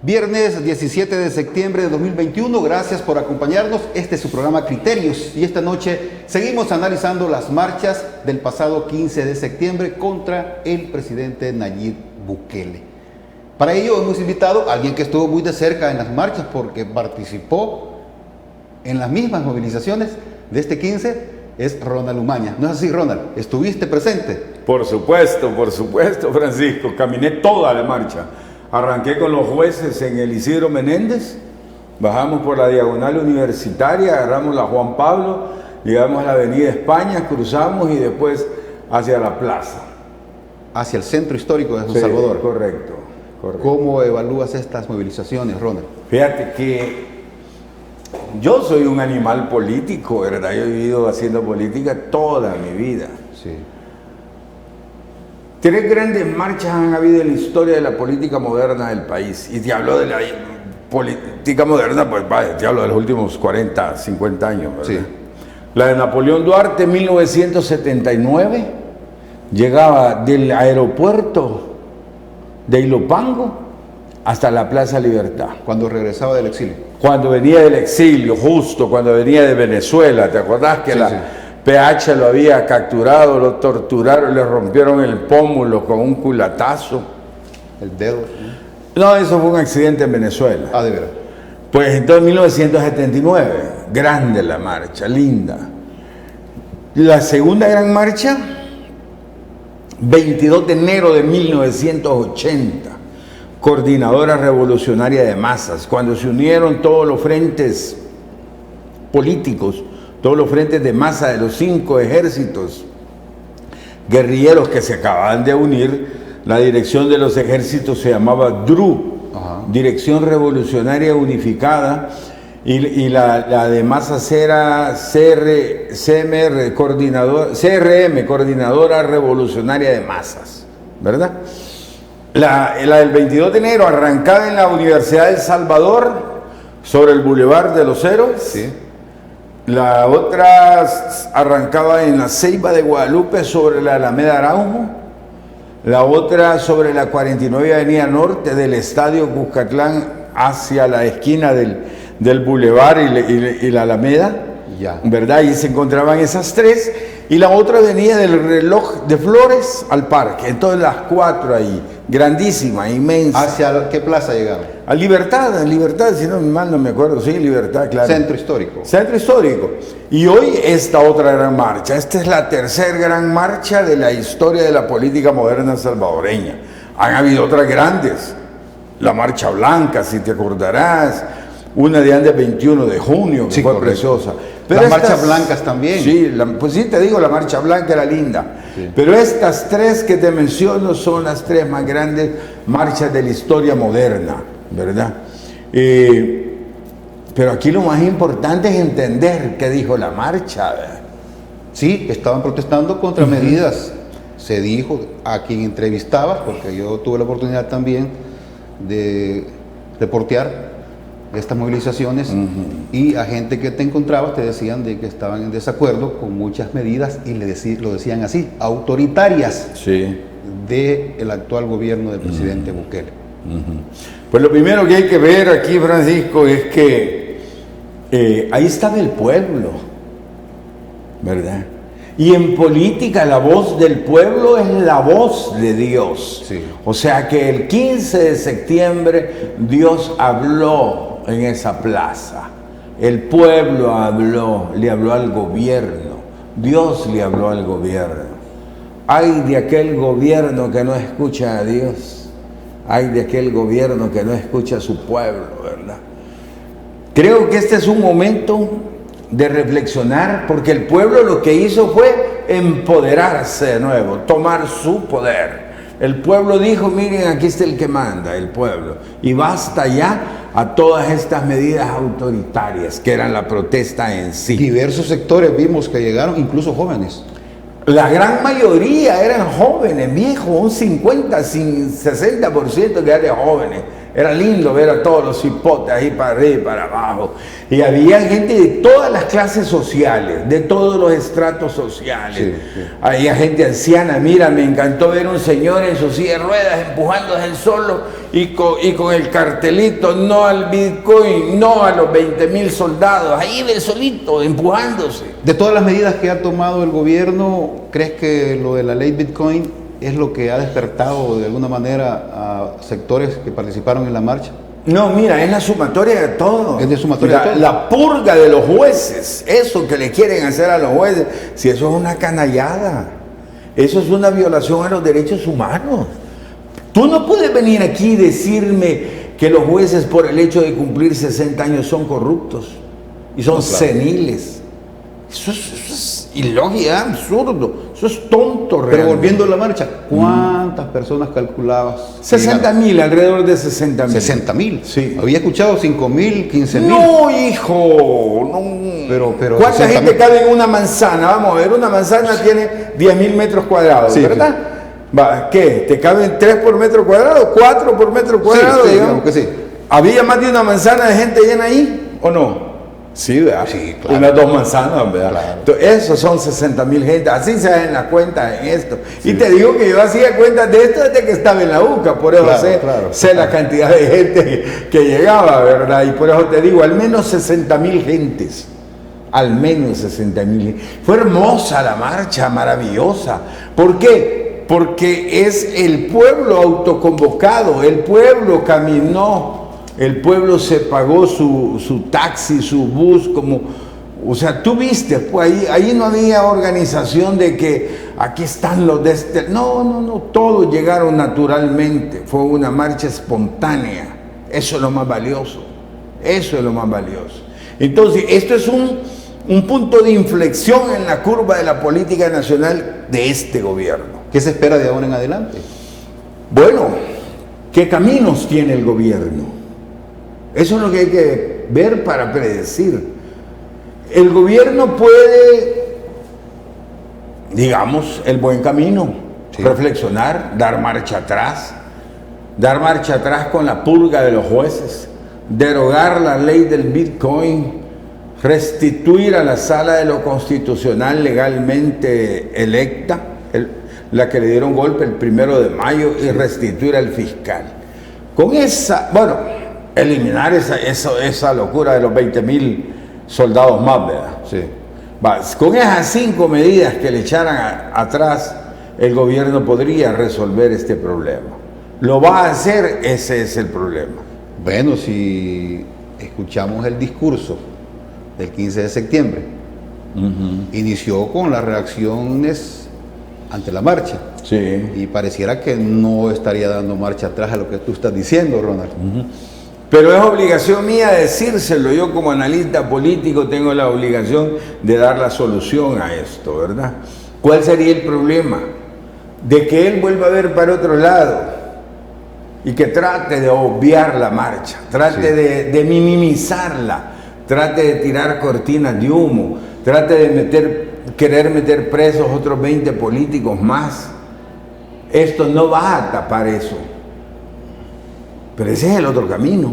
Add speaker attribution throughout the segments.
Speaker 1: Viernes 17 de septiembre de 2021, gracias por acompañarnos. Este es su programa Criterios y esta noche seguimos analizando las marchas del pasado 15 de septiembre contra el presidente Nayib Bukele. Para ello hemos invitado a alguien que estuvo muy de cerca en las marchas porque participó en las mismas movilizaciones de este 15, es Ronald Umaña. ¿No es así, Ronald? ¿Estuviste presente?
Speaker 2: Por supuesto, Francisco. Caminé toda la marcha. Arranqué con los jueces en el Isidro Menéndez, bajamos por la diagonal universitaria, agarramos la Juan Pablo, llegamos a la avenida España, cruzamos y después hacia la plaza.
Speaker 1: Hacia el centro histórico de San Salvador.
Speaker 2: Correcto.
Speaker 1: ¿Cómo evalúas estas movilizaciones, Ronald?
Speaker 2: Fíjate que yo soy un animal político, ¿verdad? Yo he vivido haciendo política toda mi vida.
Speaker 1: Sí.
Speaker 2: 3 grandes marchas han habido en la historia de la política moderna del país. Y te hablo de la política moderna, pues vaya, te hablo de los últimos 40, 50 años, ¿verdad?
Speaker 1: Sí.
Speaker 2: La de Napoleón Duarte, 1979, llegaba del aeropuerto de Ilopango hasta la Plaza Libertad.
Speaker 1: Cuando regresaba del exilio.
Speaker 2: Cuando venía del exilio, justo cuando venía de Venezuela, ¿te acordás que
Speaker 1: Sí,
Speaker 2: la PH lo había capturado, lo torturaron, le rompieron el pómulo con un culatazo?
Speaker 1: El dedo.
Speaker 2: No, eso fue un accidente en Venezuela.
Speaker 1: Ah, de verdad.
Speaker 2: Pues entonces 1979, grande la marcha, linda. La segunda gran marcha, 22 de enero de 1980, Coordinadora Revolucionaria de Masas, cuando se unieron todos los frentes políticos, todos los frentes de masa de los 5 ejércitos guerrilleros que se acababan de unir. La dirección de los ejércitos se llamaba DRU, Dirección Revolucionaria Unificada, y la de masas era CRM, Coordinadora Revolucionaria de Masas, ¿verdad? La del 22 de enero arrancada en la Universidad de El Salvador, sobre el Boulevard de los Héroes.
Speaker 1: Sí.
Speaker 2: La otra arrancaba en la Ceiba de Guadalupe sobre la Alameda Araujo. La otra sobre la 49 Avenida Norte del Estadio Cuscatlán hacia la esquina del Boulevard y la Alameda.
Speaker 1: Ya.
Speaker 2: ¿Verdad? Y se encontraban esas 3. Y la otra venía del Reloj de Flores al parque. Entonces las 4 ahí, grandísima, inmensa.
Speaker 1: ¿Hacia qué plaza llegaron?
Speaker 2: A Libertad, si no mal no me acuerdo, sí, Libertad, claro.
Speaker 1: Centro histórico.
Speaker 2: Centro histórico. Y hoy esta otra gran marcha. Esta es la tercera gran marcha de la historia de la política moderna salvadoreña. Han habido otras grandes. La Marcha Blanca, si te acordarás. Una de antes 21 de junio, que
Speaker 1: Sí,
Speaker 2: fue
Speaker 1: correcto.
Speaker 2: preciosa.
Speaker 1: Pero las marchas blancas también.
Speaker 2: Sí, pues sí, te digo, la Marcha Blanca era linda.
Speaker 1: Sí.
Speaker 2: Pero estas 3 que te menciono son las 3 más grandes marchas de la historia moderna, ¿verdad? Pero aquí lo más importante es entender qué dijo la marcha, ¿verdad?
Speaker 1: Sí, estaban protestando contra medidas. Se dijo a quien entrevistaba, porque yo tuve la oportunidad también de reportear estas movilizaciones, y a gente que te encontrabas te decían de que estaban en desacuerdo con muchas medidas y lo decían así, autoritarias,
Speaker 2: Sí.
Speaker 1: del actual gobierno del presidente Bukele.
Speaker 2: Pues lo primero que hay que ver aquí, Francisco, es que ahí estaba el pueblo, ¿verdad? Y en política la voz del pueblo es la voz de Dios.
Speaker 1: Sí.
Speaker 2: O sea que el 15 de septiembre Dios habló en esa plaza. El pueblo habló, le habló al gobierno. Dios le habló al gobierno. Ay de aquel gobierno que no escucha a Dios. Ay de aquel gobierno que no escucha a su pueblo, ¿verdad? Creo que este es un momento de reflexionar, porque el pueblo lo que hizo fue empoderarse de nuevo, tomar su poder. El pueblo dijo, miren, aquí está el que manda, el pueblo. Y basta ya a todas estas medidas autoritarias que eran la protesta en sí.
Speaker 1: Diversos sectores vimos que llegaron, incluso jóvenes.
Speaker 2: La gran mayoría eran jóvenes, viejos, un 50, 60% que eran jóvenes. Era lindo ver a todos los hipotes ahí para arriba y para abajo. Y había gente de todas las clases sociales, de todos los estratos sociales.
Speaker 1: Sí, sí.
Speaker 2: Había gente anciana. Mira, me encantó ver un señor en su silla de ruedas empujando él solo y con el cartelito no al Bitcoin, no a los 20,000 soldados. Ahí ve solito, empujándose.
Speaker 1: De todas las medidas que ha tomado el gobierno, ¿crees que lo de la ley Bitcoin es lo que ha despertado de alguna manera a sectores que participaron en la marcha?
Speaker 2: No, mira, es la sumatoria de todo.
Speaker 1: Es de sumatoria de todo.
Speaker 2: La purga de los jueces, eso que le quieren hacer a los jueces, si eso es una canallada, eso es una violación a los derechos humanos. Tú no puedes venir aquí y decirme que los jueces por el hecho de cumplir 60 años son corruptos y son seniles. Eso es ilógico, absurdo, eso es tonto realmente.
Speaker 1: Pero volviendo a la marcha, ¿cuántas personas calculabas?
Speaker 2: 60,000, alrededor de 60,000.
Speaker 1: 60,000.
Speaker 2: Sí.
Speaker 1: Había escuchado 5,000, 15,000.
Speaker 2: No, hijo, no.
Speaker 1: Pero
Speaker 2: ¿Cuánta
Speaker 1: 60,000?
Speaker 2: gente cabe en una manzana? Vamos a ver, una manzana tiene 10,000 metros cuadrados,
Speaker 1: Sí,
Speaker 2: ¿verdad? Va, ¿qué? ¿Te caben 3 por metro cuadrado? ¿4 por metro cuadrado?
Speaker 1: Sí,
Speaker 2: digamos?
Speaker 1: digamos que sí.
Speaker 2: ¿Había más de una manzana de gente llena ahí o no? Sí, ¿verdad?
Speaker 1: Sí, claro.
Speaker 2: Unas 2 manzanas, ¿verdad?
Speaker 1: Claro.
Speaker 2: Entonces, esos son 60,000 gente. Así se hacen las cuentas en esto. Sí. Y te digo que yo hacía cuentas de esto desde que estaba en la UCA. Por eso sé la cantidad de gente que llegaba, ¿verdad? Y por eso te digo, al menos 60,000 gentes. Al menos 60,000. Fue hermosa la marcha, maravillosa. ¿Por qué? Porque es el pueblo autoconvocado. El pueblo caminó. El pueblo se pagó su taxi, su bus, como, o sea, tú viste, pues ahí no había organización de que aquí están los de este. No, todos llegaron naturalmente. Fue una marcha espontánea. Eso es lo más valioso. Eso es lo más valioso. Entonces, esto es un punto de inflexión en la curva de la política nacional de este gobierno.
Speaker 1: ¿Qué se espera de ahora en adelante?
Speaker 2: Bueno, ¿qué caminos tiene el gobierno? Eso es lo que hay que ver para predecir. El gobierno puede, digamos, el buen camino, sí. Reflexionar, dar marcha atrás con la purga de los jueces, derogar la ley del Bitcoin, restituir a la Sala de lo Constitucional legalmente electa, la que le dieron golpe el 1 de mayo, y restituir al fiscal. Con esa, eliminar esa locura de los 20,000 soldados más, ¿verdad?
Speaker 1: Sí.
Speaker 2: Con esas 5 medidas que le echaran atrás, el gobierno podría resolver este problema. ¿Lo va a hacer? Ese es el problema.
Speaker 1: Bueno, si escuchamos el discurso del 15 de septiembre, inició con las reacciones ante la marcha.
Speaker 2: Sí.
Speaker 1: Y pareciera que no estaría dando marcha atrás a lo que tú estás diciendo, Ronald.
Speaker 2: Pero es obligación mía decírselo. Yo como analista político tengo la obligación de dar la solución a esto, ¿verdad? ¿Cuál sería el problema? De que él vuelva a ver para otro lado y que trate de obviar la marcha, trate de minimizarla, trate de tirar cortinas de humo, trate de querer meter presos otros 20 políticos más. Esto no va a tapar eso. Pero ese es el otro camino.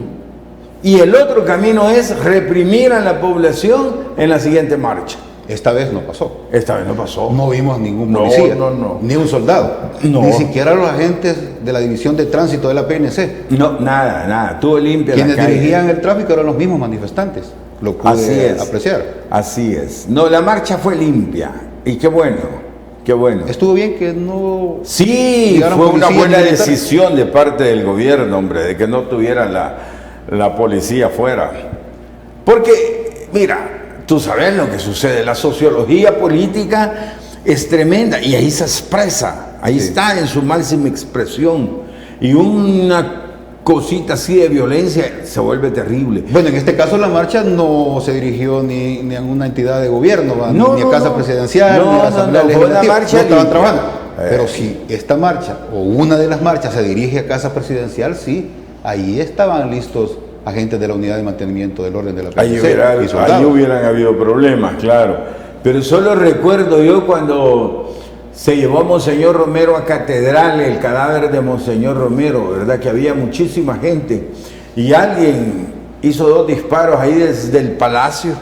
Speaker 2: Y el otro camino es reprimir a la población en la siguiente marcha.
Speaker 1: Esta vez no pasó.
Speaker 2: Esta vez no pasó.
Speaker 1: No vimos ningún policía, ni un soldado, ni siquiera los agentes de la División de Tránsito de la PNC.
Speaker 2: No, nada. Tuvo limpia la calle.
Speaker 1: Quienes dirigían el tráfico eran los mismos manifestantes. Lo pude apreciar.
Speaker 2: Así es. No, la marcha fue limpia. Y qué bueno. Qué bueno.
Speaker 1: Estuvo bien que no...
Speaker 2: Sí, fue una buena decisión de parte del gobierno, hombre, de que no tuvieran la policía afuera. Porque, mira, tú sabes lo que sucede. La sociología política es tremenda y ahí se expresa. Ahí está en su máxima expresión. Y una cosita así de violencia se vuelve terrible.
Speaker 1: Bueno, en este caso la marcha no se dirigió ni a una entidad de gobierno, ni a Casa Presidencial, ni a la Asamblea Legislativa, no estaban trabajando. Pero si esta marcha o una de las marchas se dirige a Casa Presidencial, sí, ahí estaban listos agentes de la Unidad de Mantenimiento del Orden de la PNC.
Speaker 2: Ahí hubieran habido problemas, claro. Pero solo recuerdo yo cuando Se llevó a Monseñor Romero a Catedral, el cadáver de Monseñor Romero, ¿verdad? Que había muchísima gente. Y alguien hizo 2 disparos ahí desde el palacio.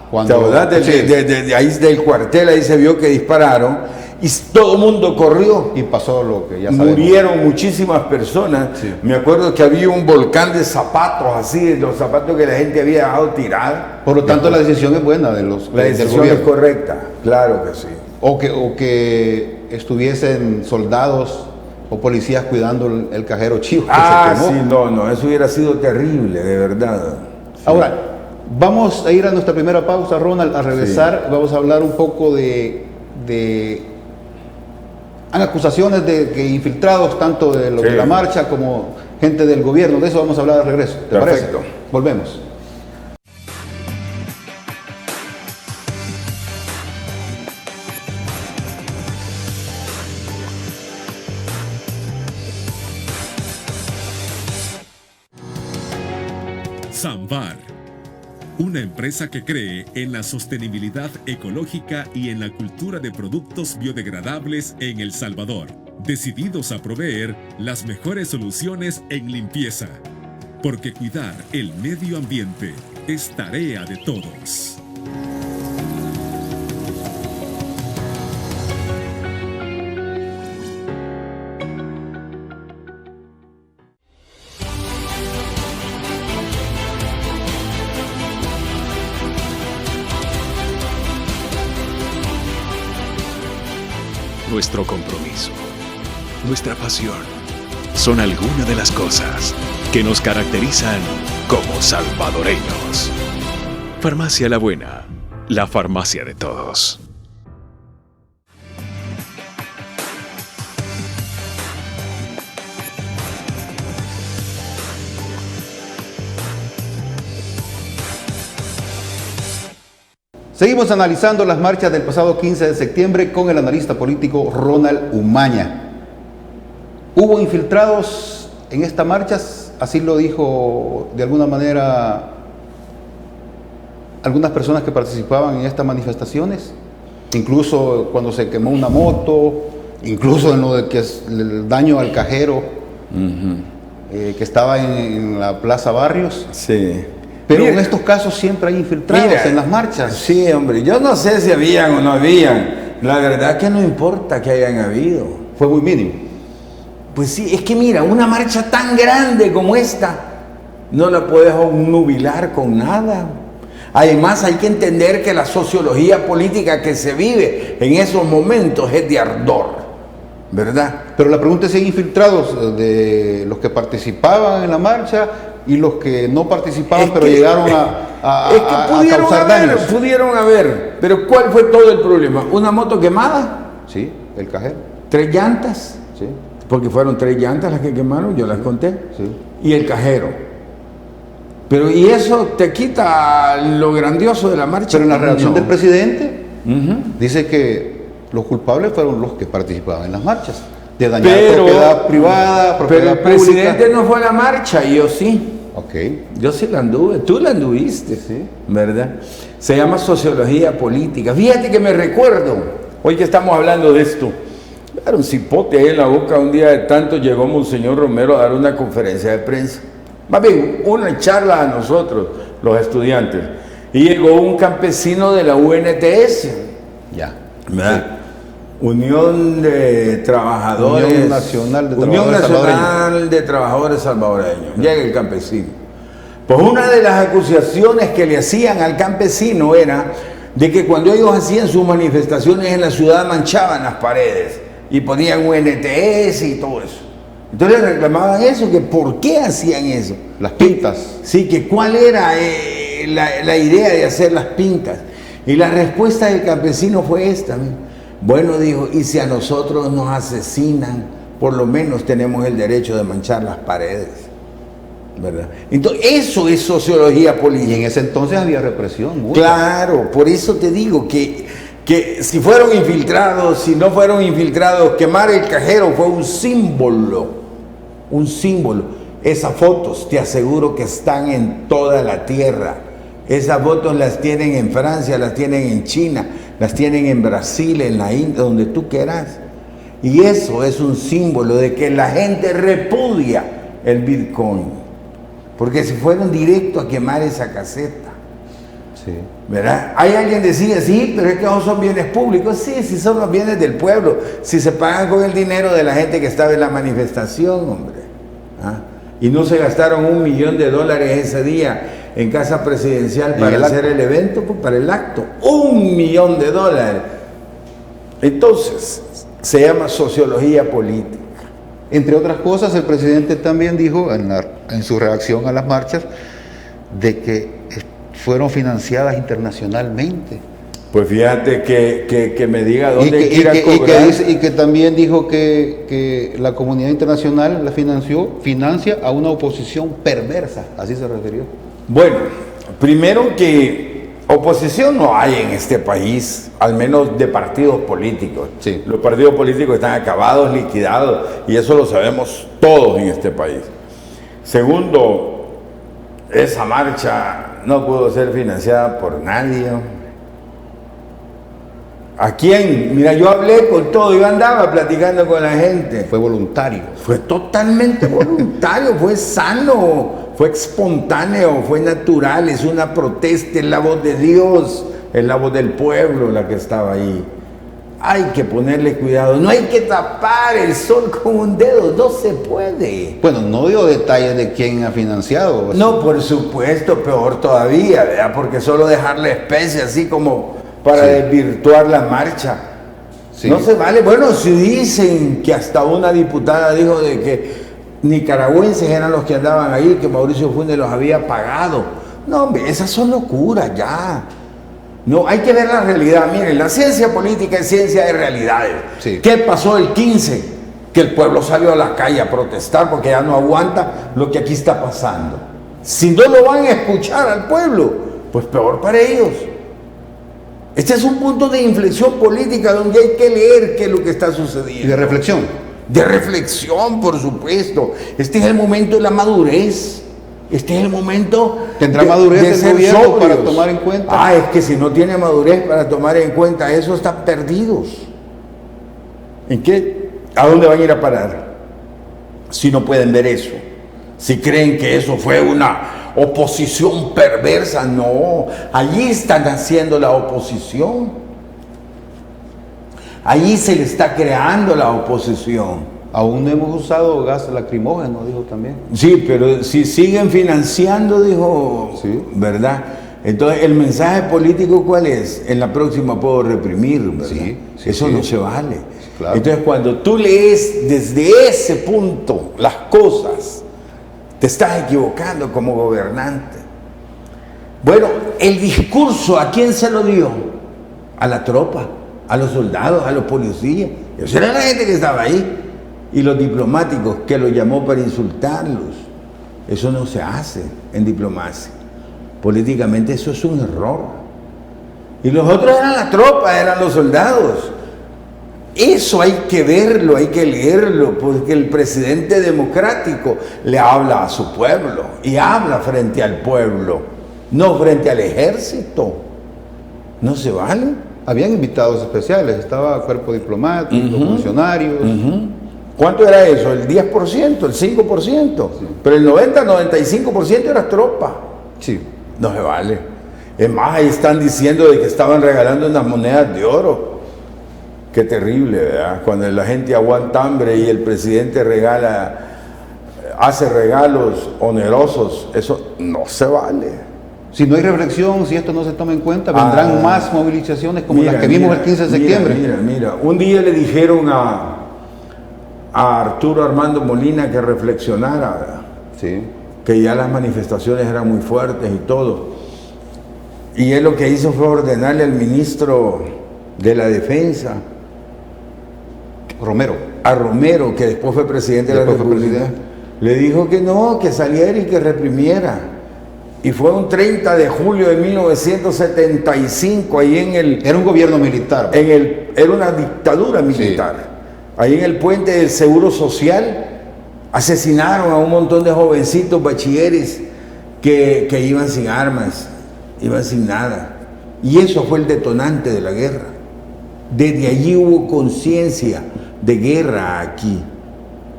Speaker 1: Cuando...
Speaker 2: ¿Verdad? De ahí del cuartel, ahí se vio que dispararon. Y todo el mundo corrió.
Speaker 1: Y pasó lo que ya sabemos.
Speaker 2: Murieron muchísimas personas. Sí. Me acuerdo que había un volcán de zapatos, así, los zapatos que la gente había dejado tirar.
Speaker 1: Por lo tanto, la decisión es buena de los
Speaker 2: La decisión es correcta, claro que sí.
Speaker 1: O que estuviesen soldados o policías cuidando el cajero Chivo que se quemó.
Speaker 2: Sí, no, eso hubiera sido terrible, de verdad. Sí.
Speaker 1: Ahora, vamos a ir a nuestra primera pausa, Ronald. Al regresar, vamos a hablar un poco de hay acusaciones de que infiltrados, tanto de los de la marcha como gente del gobierno. De eso vamos a hablar al regreso. ¿Te
Speaker 2: Perfecto.
Speaker 1: parece? Volvemos.
Speaker 3: Samvar, una empresa que cree en la sostenibilidad ecológica y en la cultura de productos biodegradables en El Salvador, decididos a proveer las mejores soluciones en limpieza, porque cuidar el medio ambiente es tarea de todos.
Speaker 4: Nuestro compromiso, nuestra pasión, son algunas de las cosas que nos caracterizan como salvadoreños. Farmacia La Buena, la farmacia de todos.
Speaker 1: Seguimos analizando las marchas del pasado 15 de septiembre con el analista político Ronald Umaña. ¿Hubo infiltrados en estas marchas? Así lo dijo de alguna manera algunas personas que participaban en estas manifestaciones. Incluso cuando se quemó una moto, incluso en lo de que es el daño al cajero que estaba en la Plaza Barrios.
Speaker 2: Sí.
Speaker 1: Pero en estos casos siempre hay infiltrados en las marchas.
Speaker 2: Sí, hombre, yo no sé si habían o no habían. La verdad que no importa que hayan habido.
Speaker 1: Fue muy mínimo.
Speaker 2: Pues sí, es que mira, una marcha tan grande como esta, no la puedes obnubilar con nada. Además hay que entender que la sociología política que se vive en esos momentos es de ardor, ¿verdad?
Speaker 1: Pero la pregunta es si hay infiltrados de los que participaban en la marcha y los que no participaban, pero llegaron a causar daños.
Speaker 2: Pudieron haber, pero ¿cuál fue todo el problema? ¿Una moto quemada?
Speaker 1: Sí, el cajero.
Speaker 2: 3 llantas.
Speaker 1: Sí.
Speaker 2: Porque fueron 3 llantas las que quemaron, yo las conté.
Speaker 1: Sí.
Speaker 2: Y el cajero. Pero y eso te quita lo grandioso de la marcha.
Speaker 1: Pero en la reacción del presidente dice que los culpables fueron los que participaban en las marchas. De dañar propiedad privada, propiedad
Speaker 2: pública. Pero el presidente
Speaker 1: pública.
Speaker 2: no fue a la marcha, y yo sí.
Speaker 1: Ok.
Speaker 2: Yo sí la anduve, tú la anduviste,
Speaker 1: sí,
Speaker 2: ¿verdad? Se llama sociología política. Fíjate que me recuerdo, hoy que estamos hablando de esto, era un cipote ahí en la boca. Un día de tanto llegó Monseñor Romero a dar una conferencia de prensa. Más bien, una charla a nosotros, los estudiantes. Y llegó un campesino de la UNTS.
Speaker 1: Ya.
Speaker 2: ¿Verdad? Sí. Unión de Trabajadores.
Speaker 1: Unión Nacional de
Speaker 2: Unión
Speaker 1: Trabajadores
Speaker 2: Nacional
Speaker 1: Salvadoreños.
Speaker 2: de Trabajadores Salvadoreños. Llega el campesino. Pues una de las acusaciones que le hacían al campesino era de que cuando ellos hacían sus manifestaciones en la ciudad manchaban las paredes y ponían UNTS y todo eso. Entonces reclamaban eso, que por qué hacían eso.
Speaker 1: Las pintas.
Speaker 2: Sí, que cuál era la idea de hacer las pintas. Y la respuesta del campesino fue esta. Bueno, dijo, y si a nosotros nos asesinan, por lo menos tenemos el derecho de manchar las paredes, ¿verdad? Entonces, eso es sociología política.
Speaker 1: Y en ese entonces había represión. Mucha.
Speaker 2: Claro, por eso te digo que si fueron infiltrados, si no fueron infiltrados, quemar el cajero fue un símbolo, un símbolo. Esas fotos, te aseguro que están en toda la tierra. Esas fotos las tienen en Francia, las tienen en China, las tienen en Brasil, en la India, donde tú quieras. Y eso es un símbolo de que la gente repudia el Bitcoin. Porque se fueron directo a quemar esa caseta.
Speaker 1: Sí.
Speaker 2: ¿Verdad? Hay alguien que decía, sí, pero es que no son bienes públicos. Sí, sí son los bienes del pueblo. Si se pagan con el dinero de la gente que estaba en la manifestación, hombre. ¿Ah? Y no se gastaron $1 millón ese día en casa presidencial para hacer el evento, pues, para el acto. $1 millón. Entonces, se llama sociología política.
Speaker 1: Entre otras cosas, el presidente también dijo en su reacción a las marchas de que fueron financiadas internacionalmente.
Speaker 2: Pues fíjate que me diga dónde hay que ir a cobrar.
Speaker 1: Y que también dijo que la comunidad internacional la financia a una oposición perversa, así se refirió.
Speaker 2: Bueno, primero que oposición no hay en este país, al menos de partidos políticos.
Speaker 1: Sí.
Speaker 2: Los partidos políticos están acabados, liquidados, y eso lo sabemos todos en este país. Segundo, esa marcha no pudo ser financiada por nadie. ¿A quién? Mira, yo hablé con todo, yo andaba platicando con la gente.
Speaker 1: Fue voluntario.
Speaker 2: Fue totalmente voluntario, fue sano, fue espontáneo, fue natural, es una protesta, es la voz de Dios, es la voz del pueblo la que estaba ahí. Hay que ponerle cuidado, no hay que tapar el sol con un dedo, no se puede.
Speaker 1: Bueno, no dio detalles de quién ha financiado.
Speaker 2: No, por supuesto, peor todavía, ¿verdad? Porque solo dejar la especie así como para desvirtuar la marcha. Sí. No se vale. Bueno, si dicen que hasta una diputada dijo de que nicaragüenses eran los que andaban ahí, que Mauricio Funes los había pagado. No, hombre, esas son locuras ya. No, hay que ver la realidad. Miren, la ciencia política es ciencia de realidades.
Speaker 1: Sí.
Speaker 2: ¿Qué pasó el 15? Que el pueblo salió a la calle a protestar porque ya no aguanta lo que aquí está pasando. Si no lo van a escuchar al pueblo, pues peor para ellos. Este es un punto de inflexión política donde hay que leer qué es lo que está sucediendo.
Speaker 1: Y de reflexión.
Speaker 2: De reflexión, por supuesto. Este es el momento de la madurez. Este es el momento.
Speaker 1: ¿Tendrá madurez el gobierno para tomar en cuenta?
Speaker 2: Ah, es que si no tiene madurez para tomar en cuenta eso, están perdidos. ¿En qué? ¿A dónde van a ir a parar? Si no pueden ver eso. Si creen que eso fue una oposición perversa, no. Allí están haciendo la oposición. Allí se le está creando la oposición.
Speaker 1: Aún no hemos usado gas lacrimógeno, dijo también.
Speaker 2: Sí, pero si siguen financiando, dijo,
Speaker 1: sí.
Speaker 2: ¿Verdad? Entonces, ¿el mensaje político cuál es? En la próxima puedo reprimir, ¿verdad?
Speaker 1: Sí,
Speaker 2: eso no se vale.
Speaker 1: Claro.
Speaker 2: Entonces, cuando tú lees desde ese punto las cosas, te estás equivocando como gobernante. Bueno, el discurso, ¿a quién se lo dio? A la tropa, a los soldados, a los policías. Esa era la gente que estaba ahí. Y los diplomáticos que lo llamó para insultarlos. Eso no se hace en diplomacia. Políticamente eso es un error. Y los otros eran la tropa, eran los soldados. Eso hay que verlo, hay que leerlo, porque el presidente democrático le habla a su pueblo y habla frente al pueblo, no frente al ejército. No se vale.
Speaker 1: Habían invitados especiales, estaba cuerpo diplomático, funcionarios.
Speaker 2: ¿Cuánto era eso? ¿El 10%? ¿El 5%? Sí. Pero el 90-95% era tropa.
Speaker 1: Sí.
Speaker 2: No se vale. Es más, ahí están diciendo de que estaban regalando unas monedas de oro. Qué terrible, ¿verdad? Cuando la gente aguanta hambre y el presidente hace regalos onerosos, eso no se vale.
Speaker 1: Si no hay reflexión, si esto no se toma en cuenta, vendrán más movilizaciones como las que vimos el 15 de septiembre.
Speaker 2: Mira. Un día le dijeron a Arturo Armando Molina que reflexionara, ¿verdad?
Speaker 1: Sí.
Speaker 2: Que ya las manifestaciones eran muy fuertes y todo. Y él lo que hizo fue ordenarle al ministro de la Defensa, a Romero, que después fue presidente de la República, le dijo que no, que saliera y que reprimiera. Y fue un 30 de julio de 1975, ahí en el...
Speaker 1: Era un gobierno militar.
Speaker 2: Era una dictadura militar. Sí. Ahí en el puente del Seguro Social asesinaron a un montón de jovencitos bachilleres que iban sin armas, iban sin nada. Y eso fue el detonante de la guerra. Desde allí hubo conciencia de guerra aquí.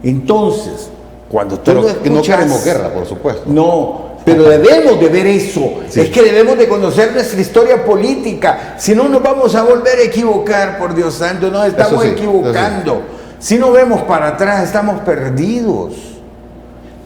Speaker 2: Entonces, cuando tú
Speaker 1: Pero
Speaker 2: lo
Speaker 1: que no
Speaker 2: escuchas,
Speaker 1: queremos guerra, por supuesto.
Speaker 2: no, pero debemos de ver eso.
Speaker 1: Sí.
Speaker 2: Es que debemos de conocer nuestra historia política. Si no, nos vamos a volver a equivocar, por Dios santo. Nos estamos
Speaker 1: Eso sí,
Speaker 2: equivocando. Si no vemos para atrás, estamos perdidos.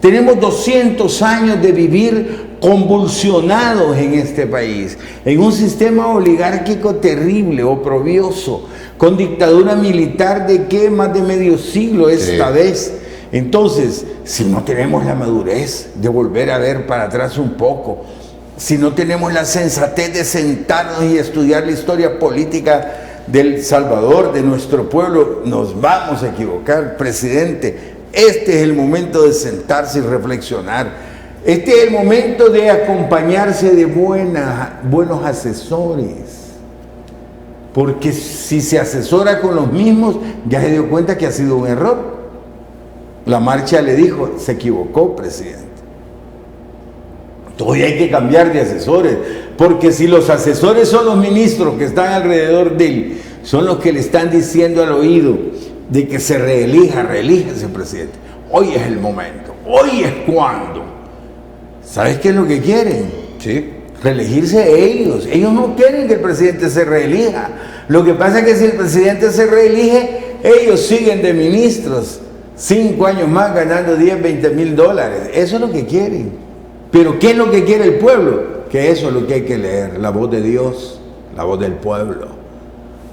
Speaker 2: Tenemos 200 años de vivir convulsionados en este país, en un sistema oligárquico terrible, oprobioso, con dictadura militar de ¿qué? Más de medio siglo esta vez. Entonces, si no tenemos la madurez de volver a ver para atrás un poco, si no tenemos la sensatez de sentarnos y estudiar la historia política del Salvador, de nuestro pueblo, nos vamos a equivocar, presidente. Este es el momento de sentarse y reflexionar. Este es el momento de acompañarse de buenos asesores. Porque si se asesora con los mismos, ya se dio cuenta que ha sido un error. La marcha le dijo, se equivocó, presidente. Todavía hay que cambiar de asesores, porque si los asesores son los ministros que están alrededor de él, son los que le están diciendo al oído de que se reelíjase, presidente. Hoy es el momento, hoy es cuando. ¿Sabes qué es lo que quieren?
Speaker 1: Sí.
Speaker 2: Reelegirse ellos. Ellos no quieren que el presidente se reelija. Lo que pasa es que si el presidente se reelige, ellos siguen de ministros 5 años más ganando 10, 20 mil dólares. Eso es lo que quieren. Pero ¿qué es lo que quiere el pueblo? Que eso es lo que hay que leer, la voz de Dios, la voz del pueblo.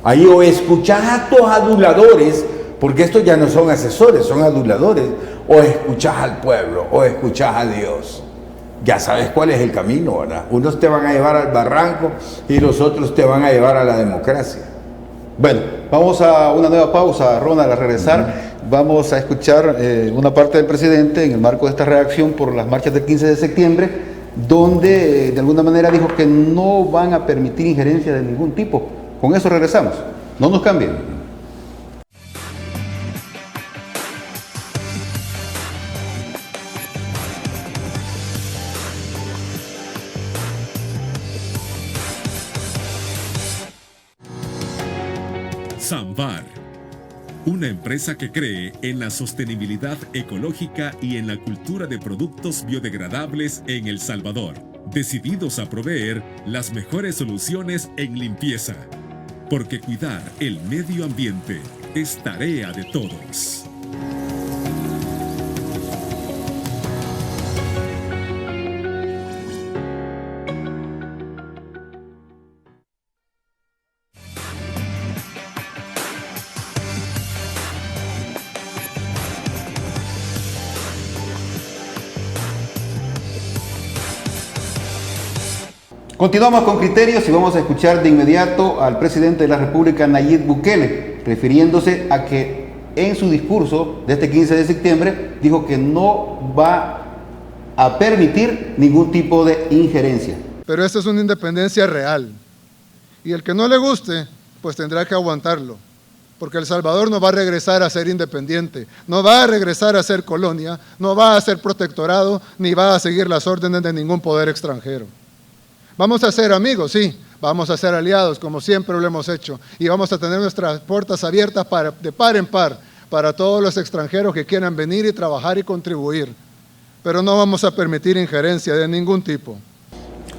Speaker 2: Ahí o escuchás a tus aduladores, porque estos ya no son asesores, son aduladores, o escuchás al pueblo, o escuchás a Dios. Ya sabes cuál es el camino, ¿verdad? Unos te van a llevar al barranco y los otros te van a llevar a la democracia.
Speaker 1: Bueno, vamos a una nueva pausa, Ronald. Al regresar vamos a escuchar una parte del presidente en el marco de esta reacción por las marchas del 15 de septiembre, donde de alguna manera dijo que no van a permitir injerencia de ningún tipo. Con eso regresamos. No nos cambien.
Speaker 3: Samvar, una empresa que cree en la sostenibilidad ecológica y en la cultura de productos biodegradables en El Salvador, decididos a proveer las mejores soluciones en limpieza, porque cuidar el medio ambiente es tarea de todos.
Speaker 1: Continuamos con criterios y vamos a escuchar de inmediato al presidente de la República, Nayib Bukele, refiriéndose a que en su discurso de este 15 de septiembre dijo que no va a permitir ningún tipo de injerencia.
Speaker 5: Pero esta es una independencia real. Y el que no le guste, pues tendrá que aguantarlo. Porque El Salvador no va a regresar a ser independiente, no va a regresar a ser colonia, no va a ser protectorado, ni va a seguir las órdenes de ningún poder extranjero. Vamos a ser amigos, sí, vamos a ser aliados, como siempre lo hemos hecho, y vamos a tener nuestras puertas abiertas de par en par para todos los extranjeros que quieran venir y trabajar y contribuir. Pero no vamos a permitir injerencia de ningún tipo.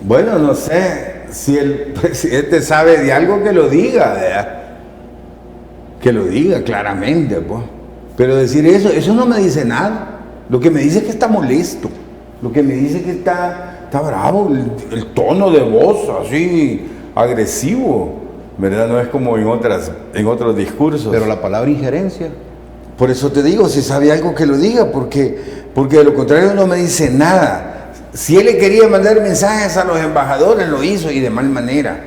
Speaker 2: Bueno, no sé, si el presidente sabe de algo que lo diga, ¿verdad? Que lo diga claramente, pues. Pero decir eso no me dice nada. Lo que me dice es que está molesto, lo que me dice es que está bravo, el tono de voz así agresivo, ¿verdad? No es como en otros discursos.
Speaker 1: Pero la palabra injerencia.
Speaker 2: Por eso te digo, si sabe algo que lo diga, porque de lo contrario no me dice nada. Si él le quería mandar mensajes a los embajadores, lo hizo y de mal manera.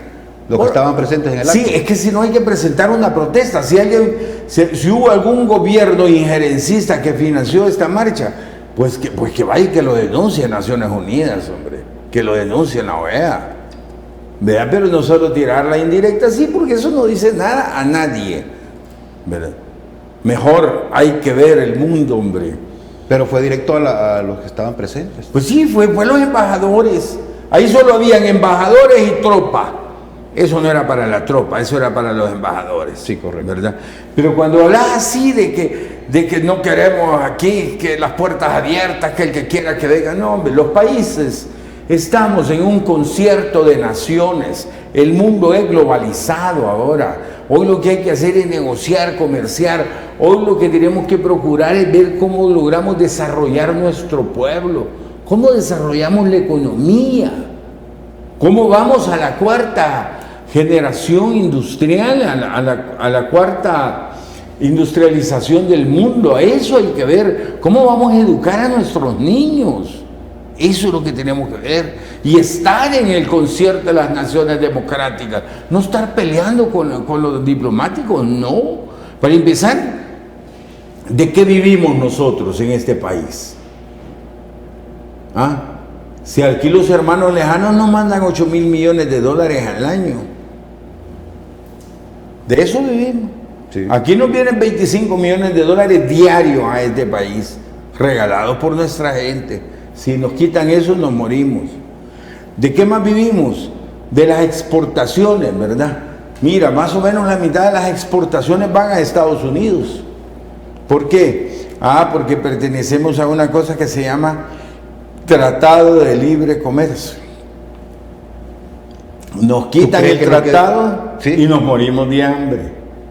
Speaker 1: Los que estaban presentes en el acto.
Speaker 2: Sí, es que si no hay que presentar una protesta. Si hubo algún gobierno injerencista que financió esta marcha, pues que vaya y que lo denuncie en Naciones Unidas, hombre. Que lo denuncie en la OEA. ¿Verdad? Pero no solo tirar la indirecta, sí, porque eso no dice nada a nadie. ¿Verdad? Mejor hay que ver el mundo, hombre.
Speaker 1: Pero fue directo a los que estaban presentes.
Speaker 2: Pues sí, fue los embajadores. Ahí solo habían embajadores y tropa. Eso no era para la tropa, eso era para los embajadores.
Speaker 1: Sí, correcto.
Speaker 2: ¿Verdad? Pero cuando hablas así de que no queremos aquí, que las puertas abiertas, que el que quiera que venga, no, hombre, los países estamos en un concierto de naciones. El mundo es globalizado ahora. Hoy lo que hay que hacer es negociar, comerciar. Hoy lo que tenemos que procurar es ver cómo logramos desarrollar nuestro pueblo, cómo desarrollamos la economía, cómo vamos a la cuarta generación industrial, a la cuarta industrialización del mundo. A eso hay que ver, cómo vamos a educar a nuestros niños. Eso es lo que tenemos que ver. Y estar en el concierto de las naciones democráticas. No estar peleando con los diplomáticos, no. Para empezar, ¿de qué vivimos nosotros en este país? ¿Ah? Si aquí los hermanos lejanos nos mandan 8.000 millones de dólares al año. De eso vivimos.
Speaker 1: Sí.
Speaker 2: Aquí nos vienen 25 millones de dólares diarios a este país, regalados por nuestra gente. Si nos quitan eso, nos morimos. ¿De qué más vivimos? De las exportaciones, ¿verdad? Mira, más o menos la mitad de las exportaciones van a Estados Unidos. ¿Por qué? Porque pertenecemos a una cosa que se llama Tratado de Libre Comercio. Nos quitan el tratado
Speaker 1: ¿Sí?
Speaker 2: y nos morimos de hambre.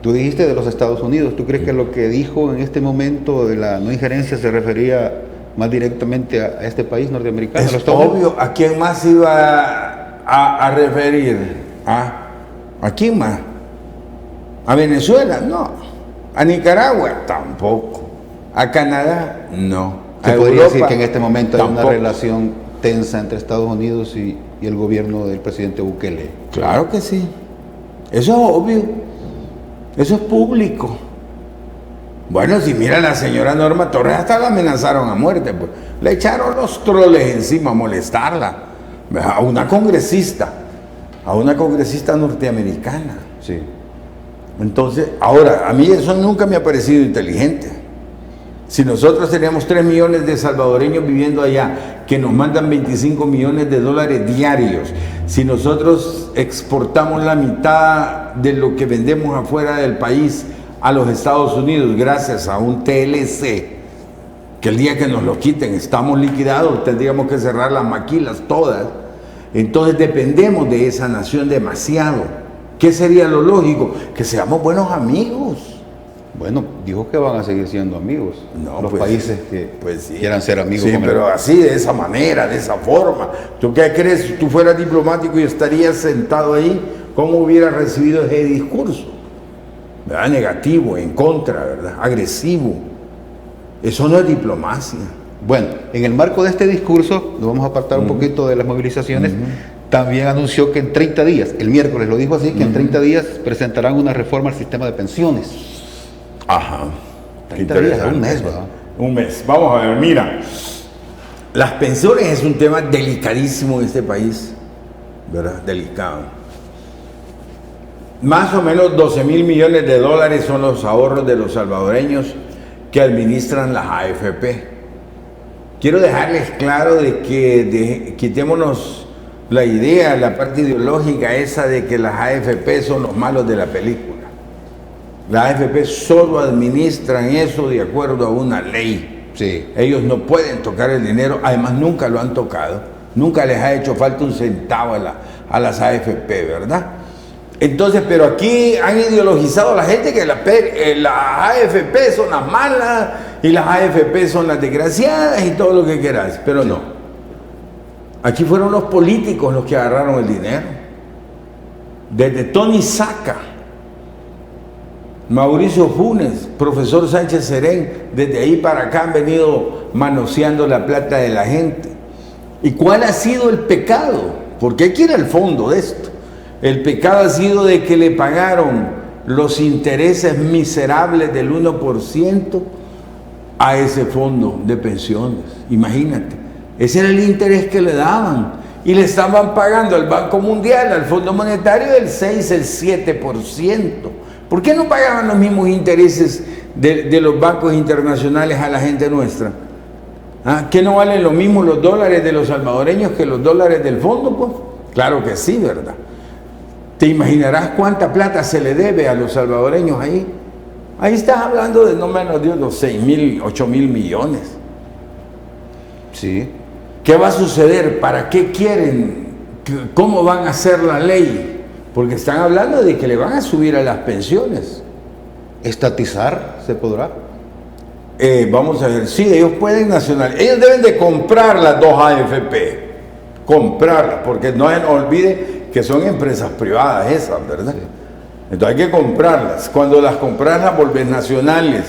Speaker 1: Tú dijiste de los Estados Unidos. ¿Tú crees que lo que dijo en este momento de la no injerencia se refería más directamente a este país norteamericano?
Speaker 2: Es obvio. ¿A quién más iba a referir? ¿A quién más? ¿A Venezuela? No. ¿A Nicaragua? Tampoco. ¿A Canadá? No.
Speaker 1: Se podría decir que en este momento hay
Speaker 2: tampoco.
Speaker 1: una relación tensa entre Estados Unidos y el gobierno del presidente Bukele.
Speaker 2: Claro que sí. Eso es obvio. Eso es público. Bueno, si mira a la señora Norma Torres, hasta la amenazaron a muerte. Pues. Le echaron los troles encima a molestarla. A una congresista norteamericana.
Speaker 1: Sí.
Speaker 2: Entonces, ahora, a mí eso nunca me ha parecido inteligente. Si nosotros teníamos 3 millones de salvadoreños viviendo allá, que nos mandan 25 millones de dólares diarios, si nosotros exportamos la mitad de lo que vendemos afuera del país a los Estados Unidos gracias a un TLC, que el día que nos lo quiten estamos liquidados, tendríamos que cerrar las maquilas todas. Entonces dependemos de esa nación demasiado. ¿Qué sería lo lógico? Que seamos buenos amigos.
Speaker 1: Bueno, dijo que van a seguir siendo amigos.
Speaker 2: No,
Speaker 1: los
Speaker 2: pues,
Speaker 1: países que
Speaker 2: pues sí.
Speaker 1: quieran ser amigos.
Speaker 2: Sí,
Speaker 1: con el-
Speaker 2: pero así, de esa manera, de esa forma. ¿Tú qué crees? Si tú fueras diplomático y estarías sentado ahí, ¿cómo hubieras recibido ese discurso? ¿Verdad? Negativo, en contra, ¿verdad? Agresivo. Eso no es diplomacia.
Speaker 1: Bueno, en el marco de este discurso, nos vamos a apartar un poquito de las movilizaciones, también anunció que en 30 días, el miércoles lo dijo así, que en 30 días presentarán una reforma al sistema de pensiones.
Speaker 2: Ajá.
Speaker 1: 30 días, un mes, ¿verdad?
Speaker 2: Un mes. Vamos a ver, mira. Las pensiones es un tema delicadísimo en este país, ¿verdad? Delicado. Más o menos 12.000 millones de dólares son los ahorros de los salvadoreños que administran las AFP. Quiero dejarles claro de que quitémonos la idea, la parte ideológica esa de que las AFP son los malos de la película. Las AFP solo administran eso de acuerdo a una ley.
Speaker 1: Sí.
Speaker 2: Ellos no pueden tocar el dinero, además nunca lo han tocado, nunca les ha hecho falta un centavo a las AFP, ¿verdad? Entonces, pero aquí han ideologizado a la gente que las AFP son las malas y las AFP son las desgraciadas y todo lo que quieras, pero no. Aquí fueron los políticos los que agarraron el dinero. Desde Tony Saca, Mauricio Funes, profesor Sánchez Serén, desde ahí para acá han venido manoseando la plata de la gente. ¿Y cuál ha sido el pecado? Porque hay que ir al fondo de esto. El pecado ha sido de que le pagaron los intereses miserables del 1% a ese fondo de pensiones. Imagínate, ese era el interés que le daban. Y le estaban pagando al Banco Mundial, al Fondo Monetario, el 6, el 7%. ¿Por qué no pagaban los mismos intereses de los bancos internacionales a la gente nuestra? ¿Que no valen lo mismo los dólares de los salvadoreños que los dólares del fondo? Pues claro que sí, ¿verdad? ¿Te imaginarás cuánta plata se le debe a los salvadoreños ahí? Ahí estás hablando de no menos de unos 6.000, 8.000 millones.
Speaker 1: Sí.
Speaker 2: ¿Qué va a suceder? ¿Para qué quieren? ¿Cómo van a hacer la ley? Porque están hablando de que le van a subir a las pensiones.
Speaker 1: ¿Estatizar se podrá?
Speaker 2: Vamos a ver, sí, ellos pueden nacionalizar. Ellos deben de comprar las dos AFP. Comprarlas, porque no se nos olvide que son empresas privadas esas, ¿verdad? Sí. Entonces hay que comprarlas. Cuando las compras, las volvés nacionales.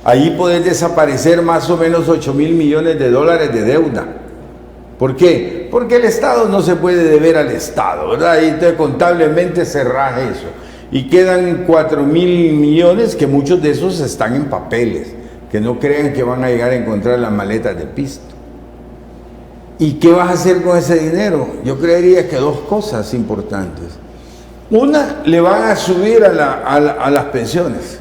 Speaker 2: Ahí podés desaparecer más o menos 8.000 millones de dólares de deuda. ¿Por qué? Porque el Estado no se puede deber al Estado, ¿verdad? Y entonces contablemente cerrás eso. Y quedan 4.000 millones, que muchos de esos están en papeles. Que no crean que van a llegar a encontrar las maletas de pisto. ¿Y qué vas a hacer con ese dinero? Yo creería que dos cosas importantes. Una, le van a subir a las pensiones,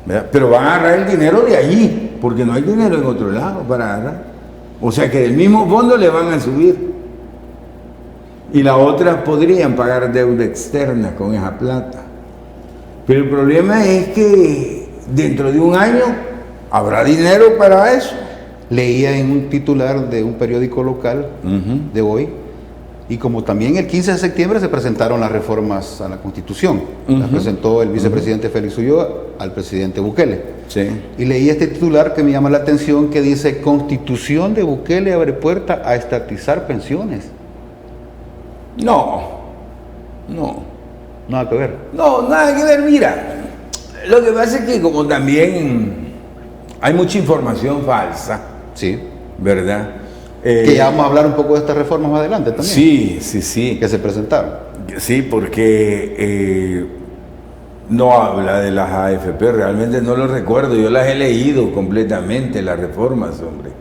Speaker 2: ¿verdad? Pero van a agarrar el dinero de allí, porque no hay dinero en otro lado para agarrar. O sea que del mismo fondo le van a subir. Y la otra, podrían pagar deuda externa con esa plata. Pero el problema es que dentro de un año habrá dinero para eso.
Speaker 1: Leía en un titular de un periódico local de hoy, y como también el 15 de septiembre se presentaron las reformas a la Constitución, las presentó el vicepresidente Félix Ulloa al presidente Bukele.
Speaker 2: Sí.
Speaker 1: Y leí este titular que me llama la atención, que dice: Constitución de Bukele abre puerta a estatizar pensiones.
Speaker 2: No.
Speaker 1: Nada que ver.
Speaker 2: No, nada que ver, mira. Lo que pasa es que como también hay mucha información falsa,
Speaker 1: Sí.
Speaker 2: ¿verdad?
Speaker 1: Que ya vamos a hablar un poco de estas reformas más adelante también.
Speaker 2: Sí.
Speaker 1: Que se presentaron.
Speaker 2: Sí, porque no habla de las AFP, realmente no lo recuerdo. Yo las he leído completamente, las reformas, hombre.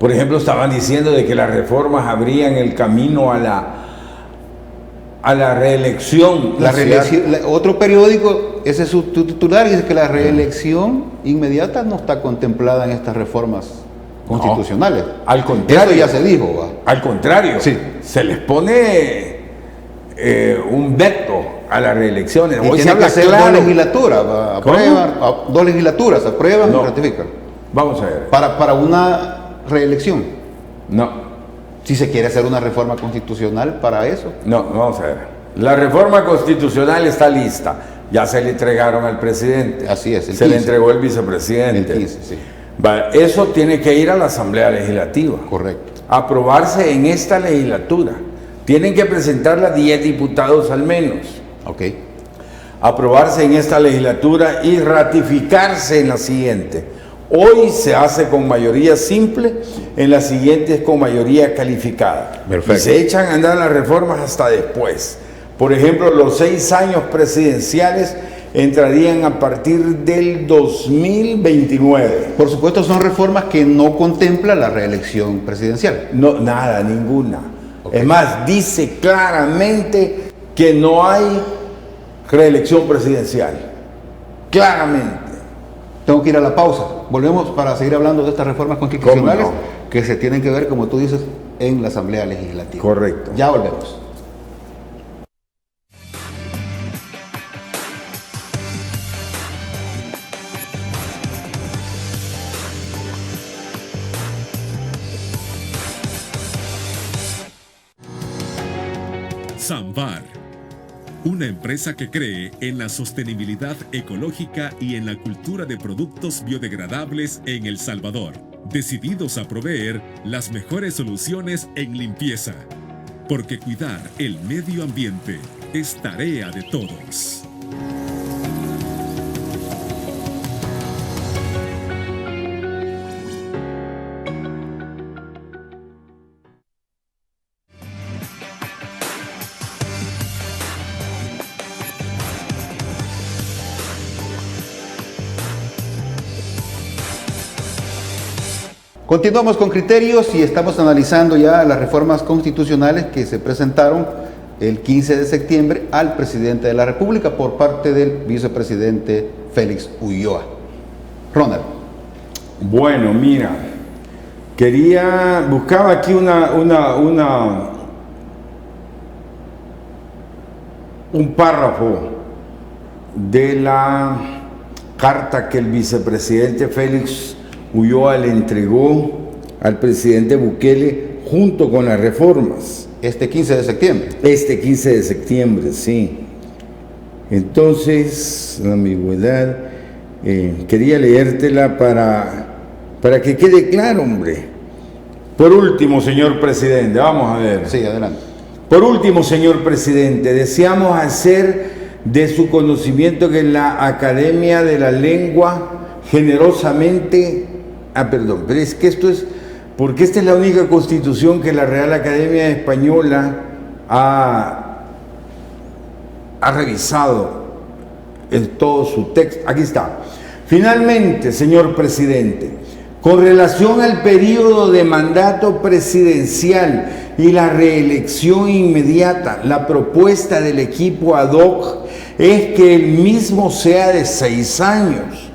Speaker 2: Por ejemplo, estaban diciendo de que las reformas abrían el camino a la reelección.
Speaker 1: Otro periódico, ese es su titular, dice que la reelección inmediata no está contemplada en estas reformas constitucionales.
Speaker 2: No, al contrario.
Speaker 1: Eso ya se dijo, ¿va?
Speaker 2: Al contrario,
Speaker 1: sí.
Speaker 2: Se les pone un veto a las reelecciones.
Speaker 1: Y tiene que ser dos legislaturas, dos legislaturas aprueban y ratifican.
Speaker 2: Vamos a ver.
Speaker 1: Para una reelección.
Speaker 2: No.
Speaker 1: Si se quiere hacer una reforma constitucional para eso.
Speaker 2: No, vamos a ver. La reforma constitucional está lista. Ya se le entregaron al presidente.
Speaker 1: Así es.
Speaker 2: Se le entregó el vicepresidente.
Speaker 1: El 15, sí.
Speaker 2: Eso tiene que ir a la Asamblea Legislativa.
Speaker 1: Correcto.
Speaker 2: Aprobarse en esta legislatura. Tienen que presentarla 10 diputados al menos.
Speaker 1: Ok.
Speaker 2: Aprobarse en esta legislatura y ratificarse en la siguiente. Hoy se hace con mayoría simple, en las siguientes con mayoría calificada.
Speaker 1: Perfecto.
Speaker 2: Y se echan a andar las reformas hasta después. Por ejemplo, los 6 años presidenciales entrarían a partir del 2029.
Speaker 1: Por supuesto, son reformas que no contemplan la reelección presidencial.
Speaker 2: No, nada, ninguna.
Speaker 1: Okay.
Speaker 2: Es más, dice claramente que no hay reelección presidencial. Claramente.
Speaker 1: Tengo que ir a la pausa. Volvemos para seguir hablando de estas reformas constitucionales que se tienen que ver, como tú dices, en la Asamblea Legislativa.
Speaker 2: Correcto.
Speaker 1: Ya volvemos.
Speaker 3: Samvar, una empresa que cree en la sostenibilidad ecológica y en la cultura de productos biodegradables en El Salvador, decididos a proveer las mejores soluciones en limpieza, porque cuidar el medio ambiente es tarea de todos.
Speaker 1: Continuamos con criterios y estamos analizando ya las reformas constitucionales que se presentaron el 15 de septiembre al presidente de la República por parte del vicepresidente Félix Ulloa. Ronald.
Speaker 2: Bueno, mira, buscaba aquí un párrafo de la carta que el vicepresidente Félix Ulloa le entregó al presidente Bukele junto con las reformas.
Speaker 1: Este 15 de septiembre.
Speaker 2: Este 15 de septiembre, sí. Entonces, la ambigüedad, quería leértela para que quede claro, hombre. Por último, señor presidente, vamos a ver.
Speaker 1: Sí, adelante.
Speaker 2: Por último, señor presidente, deseamos hacer de su conocimiento que la Academia de la Lengua generosamente... perdón, pero es que esto es... Porque esta es la única constitución que la Real Academia Española ha revisado en todo su texto. Aquí está. Finalmente, señor presidente, con relación al periodo de mandato presidencial y la reelección inmediata, la propuesta del equipo ad hoc es que el mismo sea de 6 años,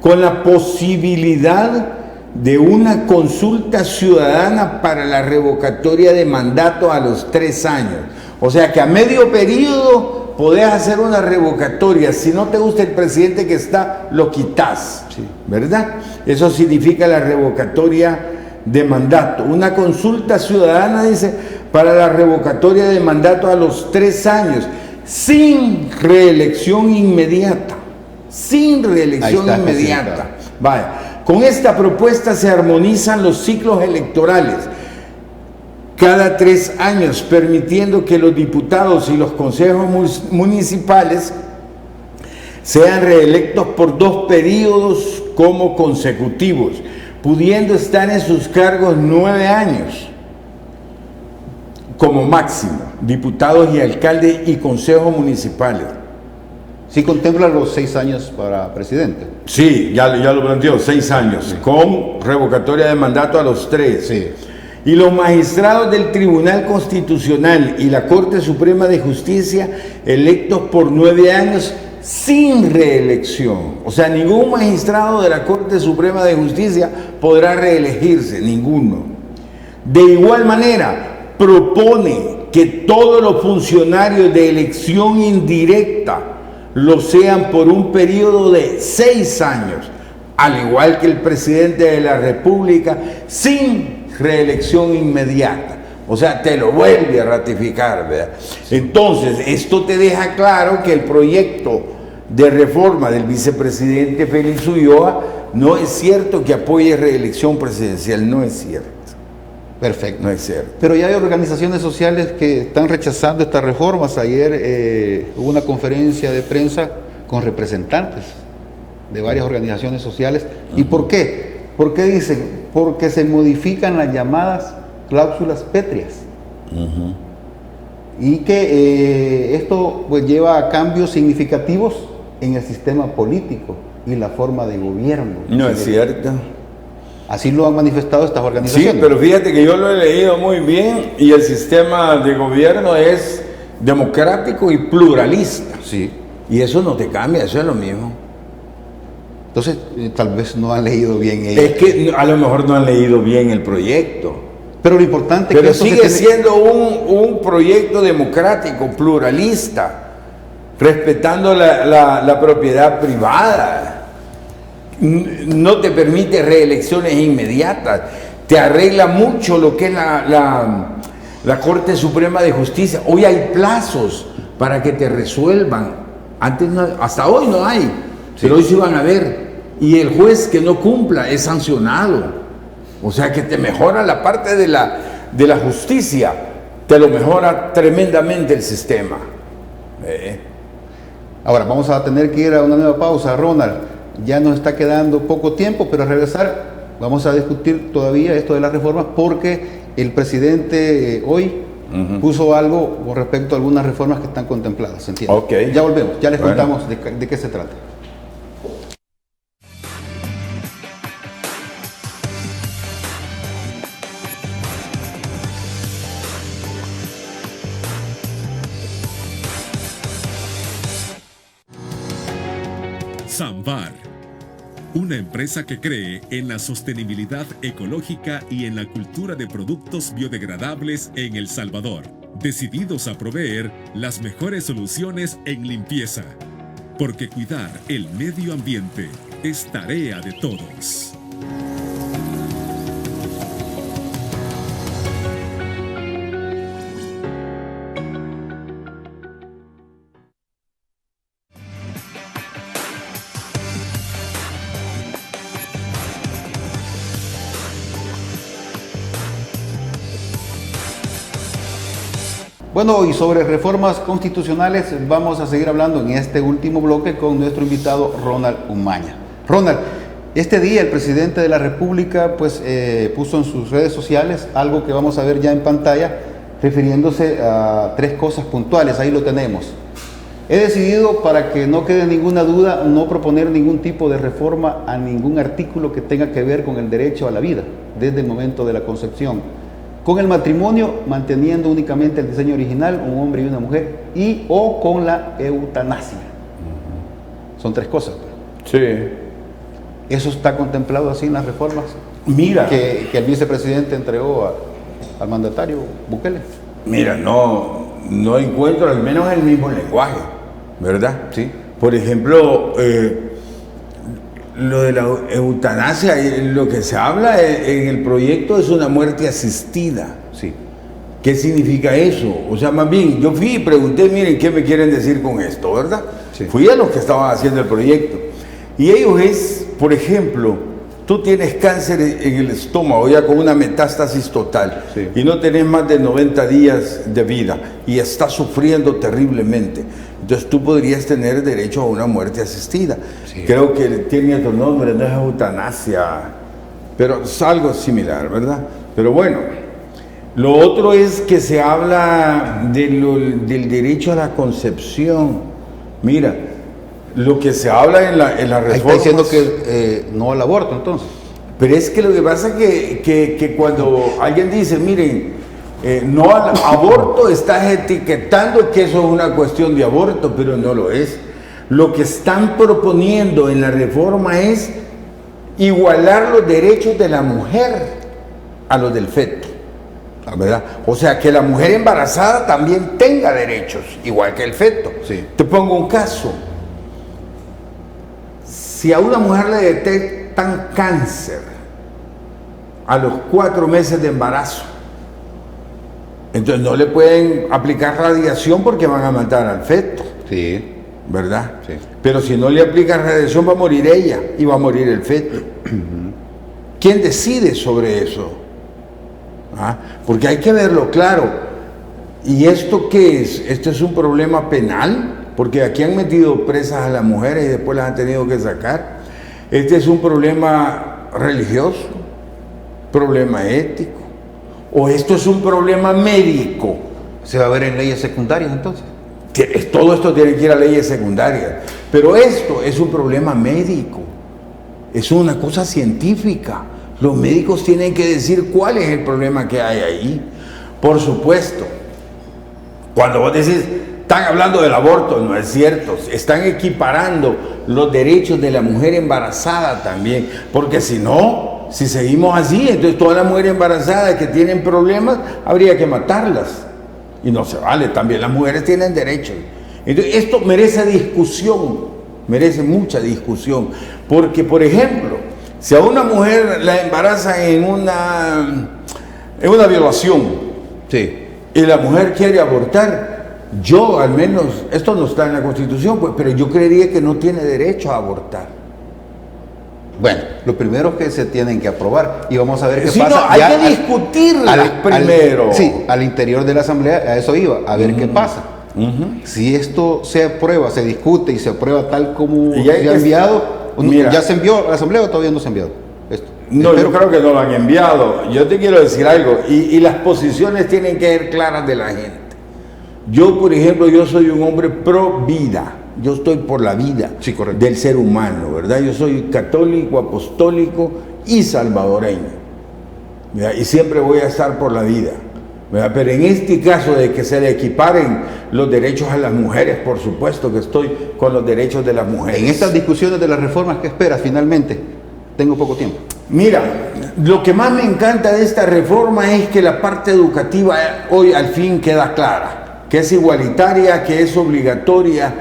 Speaker 2: con la posibilidad de una consulta ciudadana para la revocatoria de mandato a los 3 años. O sea que a medio periodo podés hacer una revocatoria. Si no te gusta el presidente que está, lo quitas,
Speaker 1: Sí.
Speaker 2: ¿verdad? Eso significa la revocatoria de mandato. Una consulta ciudadana, dice, para la revocatoria de mandato a los 3 años, sin reelección inmediata. Sin reelección inmediata. Vaya. Con esta propuesta se armonizan los ciclos electorales cada 3 años, permitiendo que los diputados y los consejos municipales sean reelectos por 2 periodos como consecutivos, pudiendo estar en sus cargos 9 años como máximo, diputados y alcaldes y consejos municipales.
Speaker 1: Sí contempla los 6 años para presidente.
Speaker 2: Sí, ya lo planteó, 6 años, sí, con revocatoria de mandato a los 3.
Speaker 1: Sí.
Speaker 2: Y los magistrados del Tribunal Constitucional y la Corte Suprema de Justicia electos por 9 años sin reelección. O sea, ningún magistrado de la Corte Suprema de Justicia podrá reelegirse, ninguno. De igual manera, propone que todos los funcionarios de elección indirecta lo sean por un periodo de 6 años, al igual que el presidente de la República, sin reelección inmediata. O sea, te lo vuelve a ratificar, ¿verdad? Entonces, esto te deja claro que el proyecto de reforma del vicepresidente Félix Ulloa no es cierto que apoye reelección presidencial, no es cierto.
Speaker 1: Perfecto.
Speaker 2: No es cierto.
Speaker 1: Pero ya hay organizaciones sociales que están rechazando estas reformas. Ayer hubo una conferencia de prensa con representantes de varias organizaciones sociales. ¿Y por qué? ¿Por qué dicen? Porque se modifican las llamadas cláusulas pétreas. Y que esto pues lleva a cambios significativos en el sistema político y la forma de gobierno.
Speaker 2: No es cierto.
Speaker 1: Así lo han manifestado estas organizaciones.
Speaker 2: Sí, pero fíjate que yo lo he leído muy bien y el sistema de gobierno es democrático y pluralista.
Speaker 1: Sí.
Speaker 2: Y eso no te cambia, eso es lo mismo.
Speaker 1: Entonces, tal vez no han leído bien ellos.
Speaker 2: Es que a lo mejor no han leído bien el proyecto.
Speaker 1: Pero lo importante es que
Speaker 2: Pero
Speaker 1: esto
Speaker 2: sigue siendo un proyecto democrático, pluralista, respetando la propiedad privada. No te permite reelecciones inmediatas, te arregla mucho lo que es la Corte Suprema de Justicia. Hoy hay plazos para que te resuelvan. Antes no, hasta hoy no hay, pero hoy sí van a ver. Y el juez que no cumpla es sancionado. O sea que te mejora la parte de la justicia, te lo mejora tremendamente el sistema.
Speaker 1: Ahora, vamos a tener que ir a una nueva pausa, Ronald. Ya nos está quedando poco tiempo, pero al regresar vamos a discutir todavía esto de las reformas porque el presidente hoy puso algo con respecto a algunas reformas que están contempladas, ¿entiendes?
Speaker 2: Okay.
Speaker 1: Ya volvemos, ya les contamos de qué se trata.
Speaker 3: Sambar, una empresa que cree en la sostenibilidad ecológica y en la cultura de productos biodegradables en El Salvador. decididos a proveer las mejores soluciones en limpieza, porque cuidar el medio ambiente es tarea de todos.
Speaker 1: Bueno, y sobre reformas constitucionales vamos a seguir hablando en este último bloque con nuestro invitado Ronald Umaña. Ronald, este día el presidente de la República puso en sus redes sociales algo que vamos a ver ya en pantalla, refiriéndose a 3 cosas puntuales. Ahí lo tenemos. He decidido, para que no quede ninguna duda, no proponer ningún tipo de reforma a ningún artículo que tenga que ver con el derecho a la vida desde el momento de la concepción. Con el matrimonio, manteniendo únicamente el diseño original, un hombre y una mujer, o con la eutanasia. Son 3 cosas.
Speaker 2: Sí.
Speaker 1: ¿Eso está contemplado así en las reformas?
Speaker 2: Mira.
Speaker 1: Que el vicepresidente entregó al mandatario Bukele.
Speaker 2: Mira, no encuentro al menos el mismo lenguaje, ¿verdad?
Speaker 1: Sí.
Speaker 2: Por ejemplo, lo de la eutanasia, lo que se habla en el proyecto es una muerte asistida.
Speaker 1: Sí.
Speaker 2: ¿Qué significa eso? O sea, más bien, yo fui y pregunté, miren, ¿qué me quieren decir con esto, verdad?
Speaker 1: Sí.
Speaker 2: Fui a los que estaban haciendo el proyecto. Y ellos es, por ejemplo, tú tienes cáncer en el estómago, ya con una metástasis total,
Speaker 1: sí,
Speaker 2: y no tenés más de 90 días de vida, y estás sufriendo terriblemente. Entonces tú podrías tener derecho a una muerte asistida.
Speaker 1: Sí.
Speaker 2: Creo que tiene otro nombre, no es eutanasia, pero es algo similar, ¿verdad? Pero bueno, lo otro es que se habla del derecho a la concepción. Mira, lo que se habla en la reforma...
Speaker 1: Ahí está diciendo que no al aborto, entonces.
Speaker 2: Pero es que lo que pasa es que cuando alguien dice, miren, no al aborto, estás etiquetando que eso es una cuestión de aborto, pero no lo es. Lo que están proponiendo en la reforma es igualar los derechos de la mujer a los del feto, ¿verdad? O sea, que la mujer embarazada también tenga derechos, igual que el feto.
Speaker 1: Sí.
Speaker 2: Te pongo un caso. Si a una mujer le detectan cáncer a los 4 meses de embarazo, entonces no le pueden aplicar radiación porque van a matar al feto.
Speaker 1: Sí.
Speaker 2: ¿Verdad?
Speaker 1: Sí.
Speaker 2: Pero si no le aplican radiación va a morir ella y va a morir el feto. ¿Quién decide sobre eso? ¿Ah? Porque hay que verlo claro. ¿Y esto qué es? ¿Esto es un problema penal? Porque aquí han metido presas a las mujeres y después las han tenido que sacar. Este es un problema religioso, problema ético, o esto es un problema médico.
Speaker 1: ¿Se va a ver en leyes secundarias entonces?
Speaker 2: Todo esto tiene que ir a leyes secundarias, pero esto es un problema médico, es una cosa científica. Los médicos tienen que decir cuál es el problema que hay ahí. Por supuesto, cuando vos decís, están hablando del aborto, no es cierto, están equiparando los derechos de la mujer embarazada también, porque si no, si seguimos así, entonces todas las mujeres embarazadas que tienen problemas, habría que matarlas. Y no se vale, también las mujeres tienen derechos. Entonces, esto merece discusión, merece mucha discusión. Porque, por ejemplo, si a una mujer la embarazan en una violación,
Speaker 1: Sí.
Speaker 2: y la mujer quiere abortar, yo al menos, esto no está en la Constitución, pues, pero yo creería que no tiene derecho a abortar.
Speaker 1: Bueno, lo primero es que se tienen que aprobar y vamos a ver qué
Speaker 2: Sí,
Speaker 1: pasa.
Speaker 2: no, hay que discutirlas primero.
Speaker 1: Sí, al interior de la Asamblea, a eso iba, a ver qué pasa. Si esto se aprueba, se discute y se aprueba tal como
Speaker 2: Y
Speaker 1: se
Speaker 2: hay
Speaker 1: ha
Speaker 2: que-
Speaker 1: enviado,
Speaker 2: Mira.
Speaker 1: ¿ya se envió a la Asamblea o todavía no se ha enviado? Esto.
Speaker 2: No,
Speaker 1: Espero.
Speaker 2: yo creo que no lo han enviado. Yo te quiero decir algo, y las posiciones tienen que ser claras de la gente. Yo, por ejemplo, yo soy un hombre pro vida. Yo estoy por la vida
Speaker 1: Sí, correcto.
Speaker 2: del ser humano, ¿verdad? Yo soy católico, apostólico y salvadoreño, ¿verdad? Y siempre voy a estar por la vida, ¿verdad? Pero en este caso de que se le equiparen los derechos a las mujeres, por supuesto que estoy con los derechos de las mujeres.
Speaker 1: En estas discusiones de las reformas, ¿qué esperas finalmente? Tengo poco tiempo.
Speaker 2: Mira, lo que más me encanta de esta reforma es que la parte educativa hoy al fin queda clara, que es igualitaria, que es obligatoria,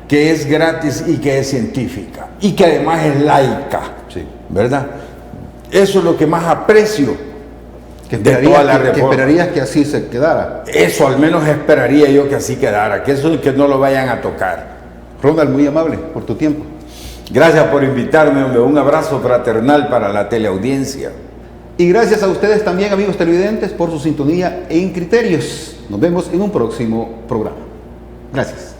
Speaker 2: que es gratis y que es científica y que además es laica,
Speaker 1: Sí.
Speaker 2: ¿verdad? Eso es lo que más aprecio
Speaker 1: Que
Speaker 2: de toda la
Speaker 1: que
Speaker 2: reforma.
Speaker 1: esperarías que así se quedara.
Speaker 2: Eso al menos esperaría yo que así quedara, que eso que no lo vayan a tocar.
Speaker 1: Ronald, muy amable por tu tiempo.
Speaker 2: Gracias por invitarme, hombre. Un abrazo fraternal para la teleaudiencia.
Speaker 1: Y gracias a ustedes también, amigos televidentes, por su sintonía en Criterios. Nos vemos en un próximo programa. Gracias.